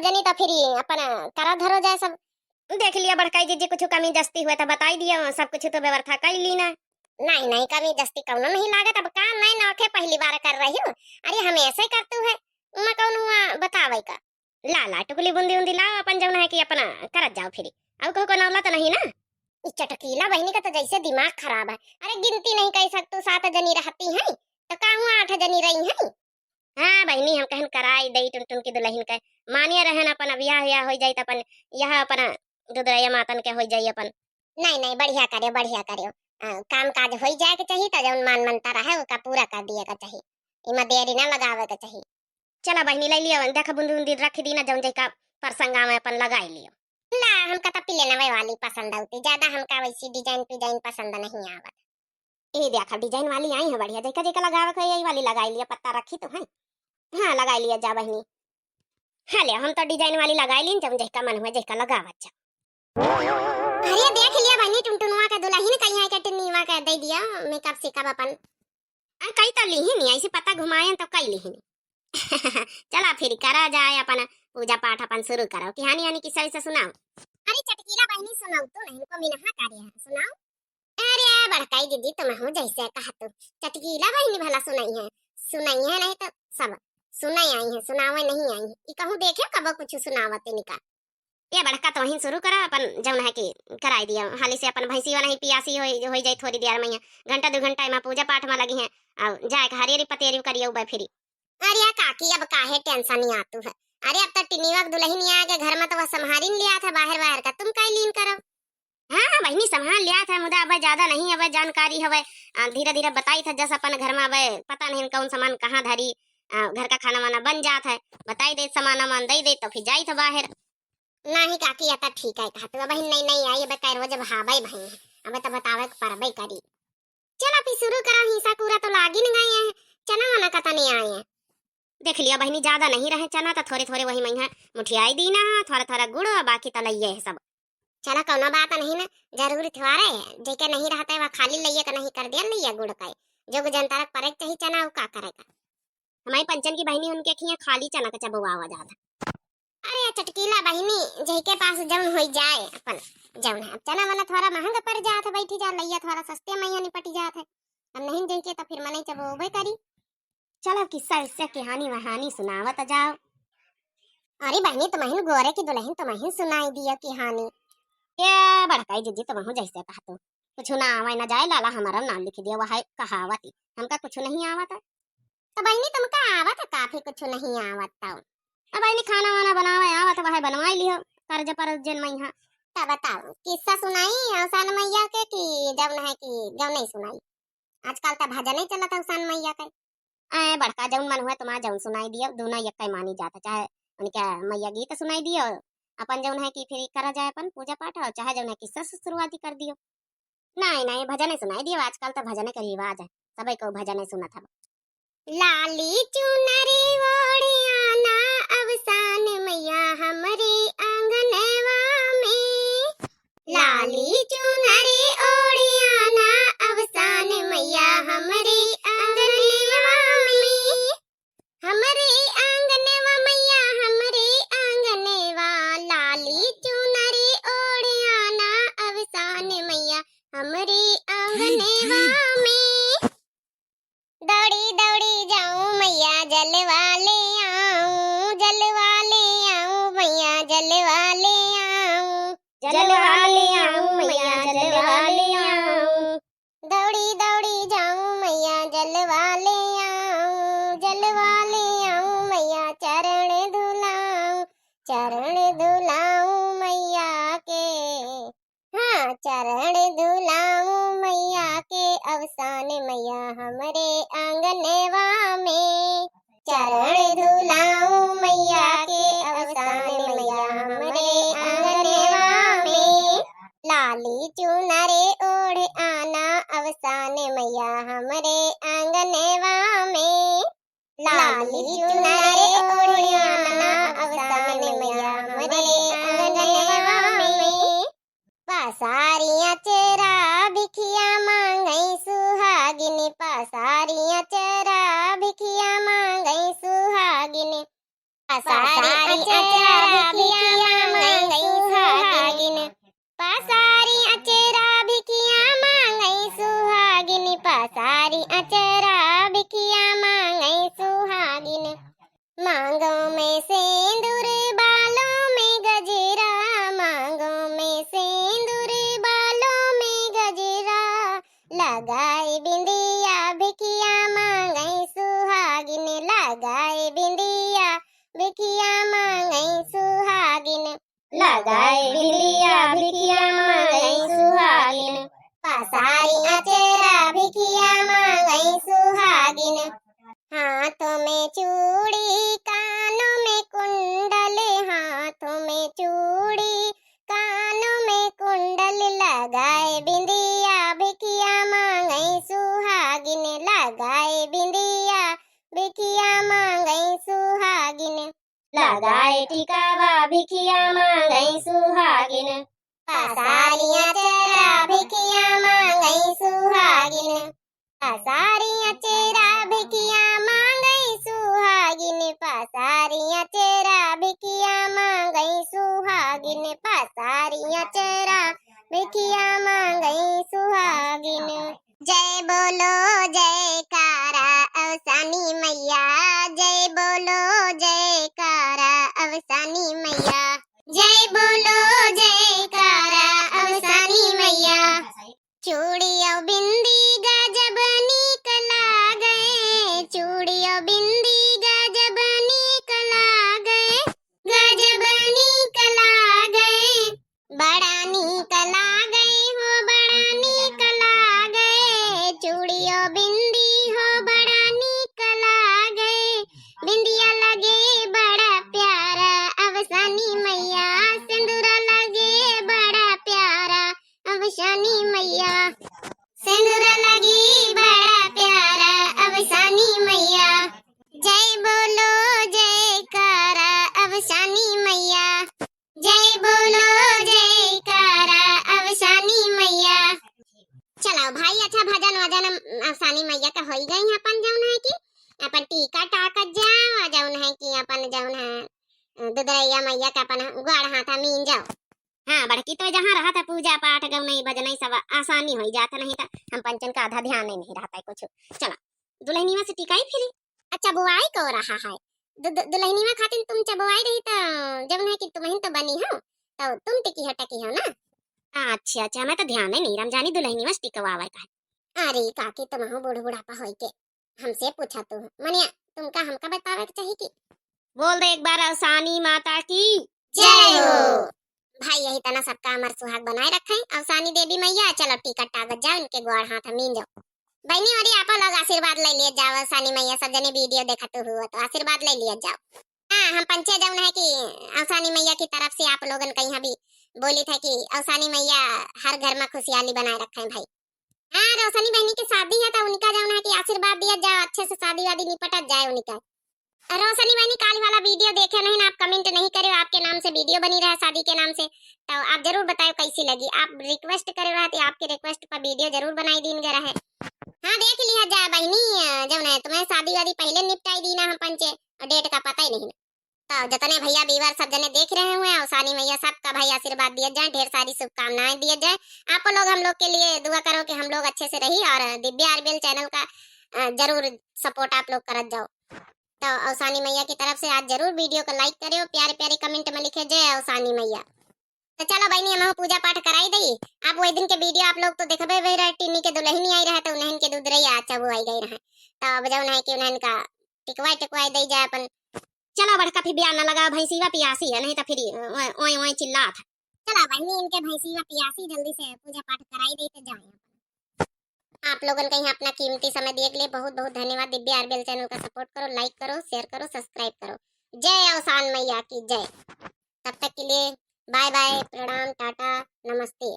जनी तो फिर अपन करा धरो जाए सब। देख लिया बड़काई जी कुछ कमी जस्ती हुए तो बताई दिया, सब कुछ तो व्यवस्था कर ली ना। नहीं नहीं कमी जस्ती कौनो नहीं लागत, अब का मैं नौखे पहली बार कर रही हूँ। अरे हम ऐसे ही करतू है, उमा कौन हुआ बतावे का। ला ला टुकली बुंदी उंदी लाओ, अपन जौन है कि अपना करत जाओ फिर। अब को नौला तो नहीं ना। इस चटकीला बहनी का तो जैसे दिमाग खराब है। अरे गिनती नहीं कर सकतू, 7 जनी रहती हैं तो का हुआ 8 जनी रही हैं। हाँ बहनी हम कहन कराई दई टुन टुन की दुल्हन के मानिया रहन अपन ब्याह हो जाई त अपन यह अपन रुद्रया मातन के हो जाई अपन। नहीं नहीं बढ़िया करे बढ़िया करे। काम काज हो जाए के चाहिए तो जौन मान मनता रहे उसका पूरा कर दिए का चाहिए, इमा देरी ना लगावे के चाहिए। चला बहनी ले लियो, देख बुंदी उंदी रख दी ना जौन जैका प्रसंगा में अपन लगाई लियो। ला हमका तो पिलेनवे वाली पसंद आती, ज्यादा हमका वैसी डिजाइन डिजाइन पसंद नहीं आवत। ये देखा डिजाइन वाली आई है बढ़िया, जैका जैका लगावे के यही वाली लगाई लिया, पत्ता रखी तो है। हाँ लगाई लिया जा बहनी। हाँ ले हम तो डिजाइन वाली लगाई ली, जब जैका मन हुआ जैका लगावत जा। अरे देख लिया बहनी टुनटुनवा का दुल्हन कहीं है के टिन्नीवा का दे दिया मेकअप सेकअप अपन। कई तो ली ही नहीं, ऐसे पता घुमाए तो कई ली ही नहीं। चला फिर करा जाए अपन पूजा पाठ अपन शुरू करो, कहानी यानी किस्सा से सुनाओ। अरे चटकीला बहनी सुनाओ तो नहीं को मिनहा कार्य है सुनाओ। अरे बड़काई दीदी तुम हूँ जैसे कहा तू चटकीला बहनी भला सुनाई है नहीं तो सब सुनाई आई है, सुनावे नहीं आई है। ई कहूँ देखे कब कुछ सुनावते निका। ये बड़का तो वहीं शुरू करा अपन जौन है कि कराई दिया हाली से अपन भैंसी नहीं पियासी हो जाए थोड़ी देर में, घंटा 2 घंटा में पूजा पाठ में लगी है। अब जाए हरियरी पतेरी करियो बे फिरी। अरे काकी अब काहे टेंशन नहीं आतू है। अरे अब तो टिन्नीवा दुल्हन आ के घर में तो वह संभारी लिया था बाहर बाहर का, तुम काहे लीन करो। हाँ बहनी संभाल लिया था, मुदा अब ज्यादा नहीं अब जानकारी हवे, धीरे धीरे बताई था जैसे अपन घर में अब पता नहीं कौन सामान कहाँ धरी, घर का खाना वाना बन जात है, बताई दे सामान वामान दे दे तो फिर जाई था बाहर। नहीं काकी आता ठीक है कहा तू बहन नहीं नहीं आई अब कह रोज भाई भाई अब तो बतावे परबे करी। चल अभी शुरू करा, हिस्सा पूरा तो लागी न गए हैं, चना वाना कता नहीं आए हैं। देख लिया बहनी ज्यादा नहीं रहे चना तो थोड़े थोड़े वही मई मुठियाई दी ना, थोड़ा थोड़ा गुड़ और बाकी तो लइये है सब। चला कौनो बात नहीं ना, जरूर थोड़े है जेके नहीं रहता है वह खाली लइये का नहीं कर दिया लिया गुड़ का जो जनता रख परे चाहिए चना वो का करेगा। हमारी पंचन की बहनी उनके खिया खाली चना का चबुआ जाता। अरे चटकीला बहनी जेके पास जौन हो जाए अपन जौन है चना वाला थोड़ा महंगा पड़ जाता है, बैठी जा लइया थोड़ा सस्ते में निपट जाता है, अब नहीं जेके तो फिर मने चबोबे करी। चलो किस्सा इससे कहानी वहानी सुनावत जाओ। अरे बहनी तुम्हें गोरे की दुल्हन तुम्हें सुनाई दिया कहानी। ये बड़काई जीजी तुम जैसे कहा तू कुछ ना आवा ना जाए, लाला हमारा नाम लिख दिया वह कहावत, हमका कुछ नहीं आवत। तो बहनी तुमका आवत काफी कुछ नहीं आवत तो अब बहनी खाना वाना बनावे आवत वह बनवाई लियो कर्ज पर जन मई हां। तब बताओ किस्सा सुनाई औसान मैया के कि जब है कि जब नहीं सुनाई। आजकल तो भजन नहीं चलता औसान मैया के। ए बड़का जौन मन हुआ तुम्हारा जौन सुनाई दियो, दोनों एक मानी जाता, चाहे उनका मैया गीत सुनाई दियो अपन जौन है कि फिर करा जाए अपन पूजा पाठ, और चाहे जौन है किस्सा से शुरुआती कर दियो। नहीं नहीं भजन सुनाई दियो, आजकल तो भजन का रिवाज है, सबई को भजन सुना था। लाली चुनरी ओढ़ियाना अवसान मैया हमरे आंगनवा में, लाली चुनरी ओढ़ियाना अवसान मैया हमरे आंगनवा में, हमरे आंगनवा मैया हमरे आंगनवा, लाली चुनरी ओढ़ियाना अवसान मैया हमरे आंगनवा में। दौड़ी दौड़ी जाऊं मैया जलवा ले आऊं, जलवा ले आऊं मैया जलवा ले आऊं, जलवा ले आऊं मैया जलवा ले आऊं। दौड़ी दौड़ी जाऊं मैया जलवा ले आऊं, जलवा ले आऊं मैया चरण धुलाऊं, चरण धुलाऊं मैया के, हाँ चरण धुलाऊं मैया के अवसान मैया हमरे आंगनवा में, चरण धुलाऊं मैया के अवसान मैया हमरे आंगनवा में। लाली चुनरे ओढ़ आना अवसान मैया हमरे आंगनवा में, लाली चुनरे ओढ़ आना अवसान मैया हमरे आंगनवा में। पासारियां चेरा भिखिया मांगई सुहागिनी, पासारियां चेरा भिखिया मांगई सुहागिनी, पसारी अचरा भिकिया मांगई सुहागिन, पसारी अचरा भिकिया मांगई सुहागिन, पसारी अचरा भिकिया मांगई सुहागिन। मांगों में सिंदूर बालों में गजरा, मांगों में सिंदूर बालों में गजरा, लगाए बिंदिया भिकिया मांगई सुहागिन, लगाए बिंदिया भिकिया मांगई सुहागिन, लगाए बिंदिया भिकिया मांगई सुहागिन। पसारी अचरा भिकिया मांगई सुहागिन। हाथों में चूड़ी कानों में कुंडल, हाथों में चूड़ी कानों में कुंडल, लगाए बिंदिया भिकिया मांगई सुहागिन, लगाए बिंदिया भिकिया मांगई सुहागिन, लगाए टिकावा भिकिया मांगई सुहागिन। पसारी अचरा भिकिया मांगई सुहागिन, पसारी अचरा भिकिया मांगई सुहागिन, पसारी अचरा भिकिया मांगई सुहागिन, पसारी अचरा भिकिया मांगई सुहागिन। जय बोलो जयकारा अवसानी मैया, जय बोलो जयकारा अवसानी मैया, जय बोलो जयकारा अवसानी मैया। चूड़ी और बिंदी गजब निकला गए, चूड़ी और बिंदी गजब निकला गए, गजब निकला गए, बड़ा निकला गए हो, बड़ा निकला गए, चूड़ी और बिंदी हो बड़ा निकला गए, बिंदिया लगे बड़ा प्यारा अवसानी मैया, सिंदूरा लगे बड़ा प्यारा अवसानी मैया, सिंदूरा लगी बड़ा प्यारा अवसानी मैया। जय बोलो जयकारा अवसानी मैया, जय बोलो जयकारा अवसानी मैया। चलो भाई, अच्छा भजन वजन अवसानी मैया का हो गई है। अपन जौन है कि अपन टीका टाकत जाओ, जौन है कि अपन जौन है दुदरैया मैया का अपन गड़ हाथा मीन जाओ। हाँ, बड़की तो जहाँ रहा था पूजा पाठ गौ नहीं बजन सब आसानी हो जाता, नहीं था हम पंचन का आधा ध्यान नहीं रहता है कुछ। चला दुल्हनी में से टिकाई फिरी। अच्छा बुआई को रहा है दुल्हनी में खातिर तुम चबुआई रही तो जब है कि तुम्हें तो बनी हो तो तुम टिकी हटकी हो ना। अच्छा अच्छा, मैं तो ध्यान ही नहीं रमजानी दुल्हनी में टिकवावा का। अरे काकी तुम हो बूढ़ बुढ़ापा होई के हमसे पूछा तू मनिया तुमका हमका बतावे के चाहिए कि बोल दे एक बार अवसानी माता की जय हो। भाई यही तना सबका अमर सुहाग बनाए रखे अवसानी देवी मैया। चलो टिकट टागत जाओ, इनके गोड़ हाथ मीन जाओ। बहनी और आप लोग आशीर्वाद ले लिए जाओ। अवसानी मैया सब जने वीडियो देखते हुए तो आशीर्वाद ले लिए जाओ। हाँ, हम पंचे जौन है कि अवसानी मैया की तरफ से आप लोगन कहीं भी बोली था कि अवसानी मैया हर घर में खुशहाली बनाए रखे भाई। हाँ, रोशनी बहनी की शादी है तो उनका जौन है कि आशीर्वाद दिया जाओ, अच्छे से शादी वादी निपट जाए उनका। रोशनी बहनी काल वाला वीडियो देखे नहीं ना, आप कमेंट नहीं करे, आपके नाम से वीडियो बनी रहा शादी के नाम से, तो आप जरूर बताओ कैसी लगी। आप रिक्वेस्ट करे रहा तो आपके रिक्वेस्ट पर वीडियो जरूर बनाई दीन गया है। हाँ देख लिया जा बहनी, जब ना तुम्हें शादी वादी पहले निपटाई दी ना हम पंचे, डेट का पता ही नहीं ना। तो जितने भैया बीवर सब जने देख रहे हुए अवसानी मैया सबका भाई आशीर्वाद दिया जाए, ढेर सारी शुभकामनाएं दिया जाए। आप लोग हम लोग के लिए दुआ करो कि हम लोग अच्छे से रही और दिव्या आरबीएल चैनल का जरूर सपोर्ट आप लोग करत जाओ। तो अवसानी मैया की तरफ से आज जरूर वीडियो को लाइक करियो, प्यारे प्यारे कमेंट में लिखे जय अवसानी मैया। तो चलो बहनी हम पूजा पाठ कराई दी। अब वही दिन के वीडियो आप लोग तो देखबे वही रहे, टिन्नी के दुल्हनी आई रहे तो उन्हें के दूध रही अच्छा वो आई गई रहे, तो अब जौन है कि उन्हें का टिकवाई दे जाए अपन। चलो बड़का फिर ब्याह न लगा, भैंसीवा पियासी है नहीं तो फिर ओए ओए चिल्ला था। चलो बहनी इनके भैंसीवा पियासी जल्दी से पूजा पाठ कराई दी तो जाए। आप लोगन कहीं अपना कीमती समय दिए के लिए बहुत बहुत धन्यवाद। दिव्या आरबीएल चैनल का सपोर्ट करो, लाइक करो, शेयर करो, सब्सक्राइब करो। जय अवसान मैया की जय। तब तक के लिए बाय बाय, प्रणाम, टाटा, नमस्ते।